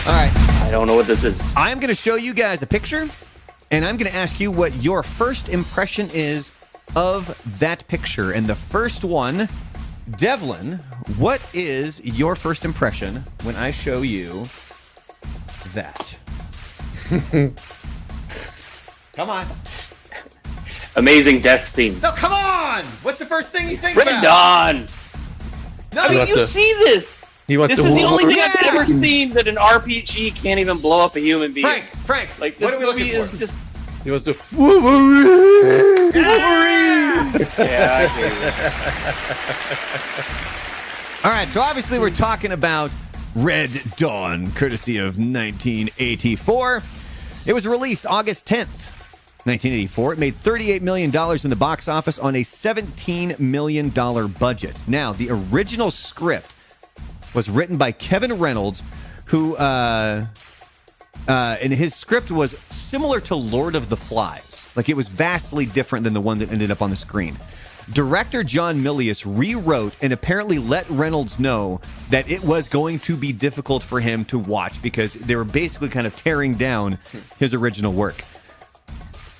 All right. I don't know what this is. I'm going to show you guys a picture, and I'm going to ask you what your first impression is of that picture. And the first one, Devlin, what is your first impression when I show you that? Come on. Amazing death scenes. No, come on! What's the first thing you think Red about? Dawn. No, I mean, you see this. This is the only thing I've ever seen that an RPG can't even blow up a human being. Frank, like this movie is just. He wants to Wolverine. Yeah, I hear you. All right, so obviously we're talking about Red Dawn, courtesy of 1984. It was released August 10th, 1984. It made $38 million in the box office on a $17 million budget. Now, the original script was written by Kevin Reynolds, who, and his script was similar to Lord of the Flies. Like, it was vastly different than the one that ended up on the screen. Director John Milius rewrote and apparently let Reynolds know that it was going to be difficult for him to watch because they were basically kind of tearing down his original work.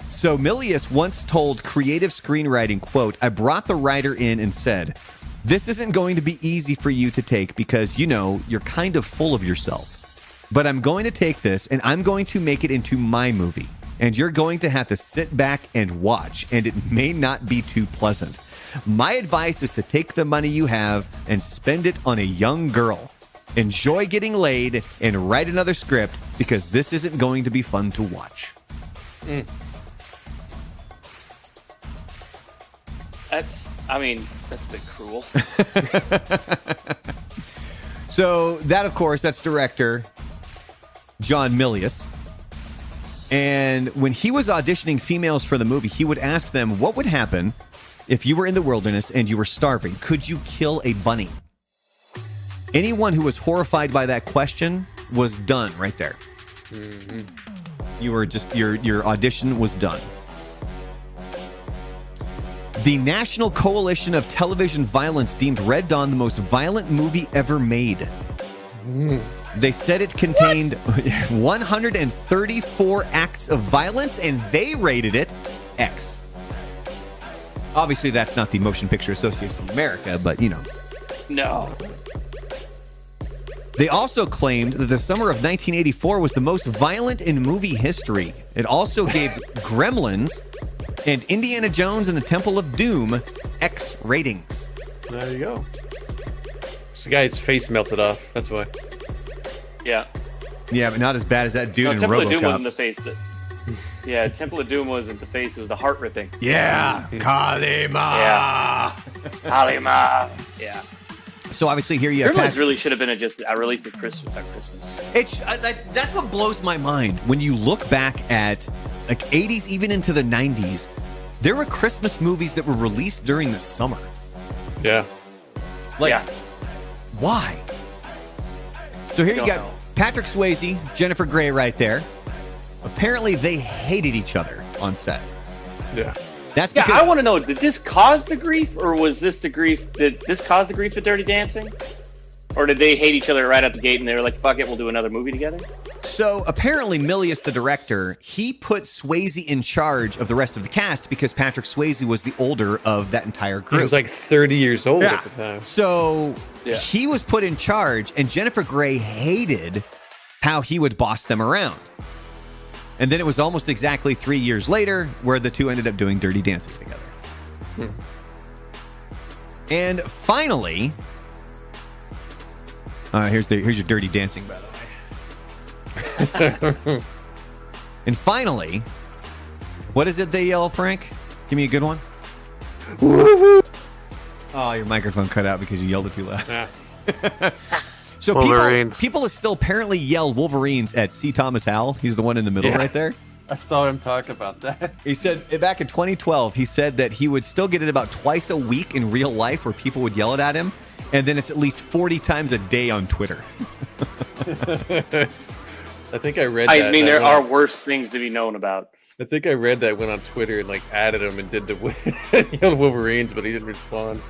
So Milius once told Creative Screenwriting, quote, "I brought the writer in and said, this isn't going to be easy for you to take because, you know, you're kind of full of yourself. But I'm going to take this and I'm going to make it into my movie. And you're going to have to sit back and watch, and it may not be too pleasant. My advice is to take the money you have and spend it on a young girl. Enjoy getting laid and write another script because this isn't going to be fun to watch." That's a bit cruel. So that, of course, that's director John Milius. And when he was auditioning females for the movie, he would ask them, what would happen if you were in the wilderness and you were starving? Could you kill a bunny? Anyone who was horrified by that question was done right there. Mm-hmm. You were just, your audition was done. The National Coalition of Television Violence deemed Red Dawn the most violent movie ever made. They said it contained 134 acts of violence, and they rated it X. Obviously, that's not the Motion Picture Association of America, but, you know. No. They also claimed that the summer of 1984 was the most violent in movie history. It also gave Gremlins and Indiana Jones and the Temple of Doom X ratings. There you go. This guy's face melted off. That's why. Yeah. Yeah, but not as bad as that dude in Temple RoboCop. of Doom wasn't the face. Yeah, Temple of Doom wasn't the face. It was the heart ripping. Yeah. Kalima. Yeah. Kalima. Yeah. So obviously here you have Gremlins really should have been a release at Christmas. It's that's what blows my mind when you look back at like 80s, even into the 90s. There were Christmas movies that were released during the summer. Yeah. Why? So here you got Patrick Swayze, Jennifer Grey right there. Apparently they hated each other on set. Yeah. That's because I want to know, did this cause the grief, or was this the grief? Did this cause the grief of Dirty Dancing? Or did they hate each other right out the gate and they were like, fuck it, we'll do another movie together? So apparently Milius, the director, he put Swayze in charge of the rest of the cast because Patrick Swayze was the older of that entire group. He was like 30 years old at the time. So he was put in charge, and Jennifer Grey hated how he would boss them around. And then it was almost exactly 3 years later where the two ended up doing Dirty Dancing together. And finally, here's your Dirty Dancing, by the way. And finally, what is it they yell, Frank? Give me a good one. Oh, your microphone cut out because you yelled it too loud. Yeah. So people still apparently yell Wolverines at C. Thomas Howell. He's the one in the middle right there. I saw him talk about that. He said back in 2012, he said that he would still get it about twice a week in real life where people would yell it at him. And then it's at least 40 times a day on Twitter. I think I read that. I mean, there are worse things to be known about. I think I read that, went on Twitter and like added him and did the yelled Wolverines, but he didn't respond.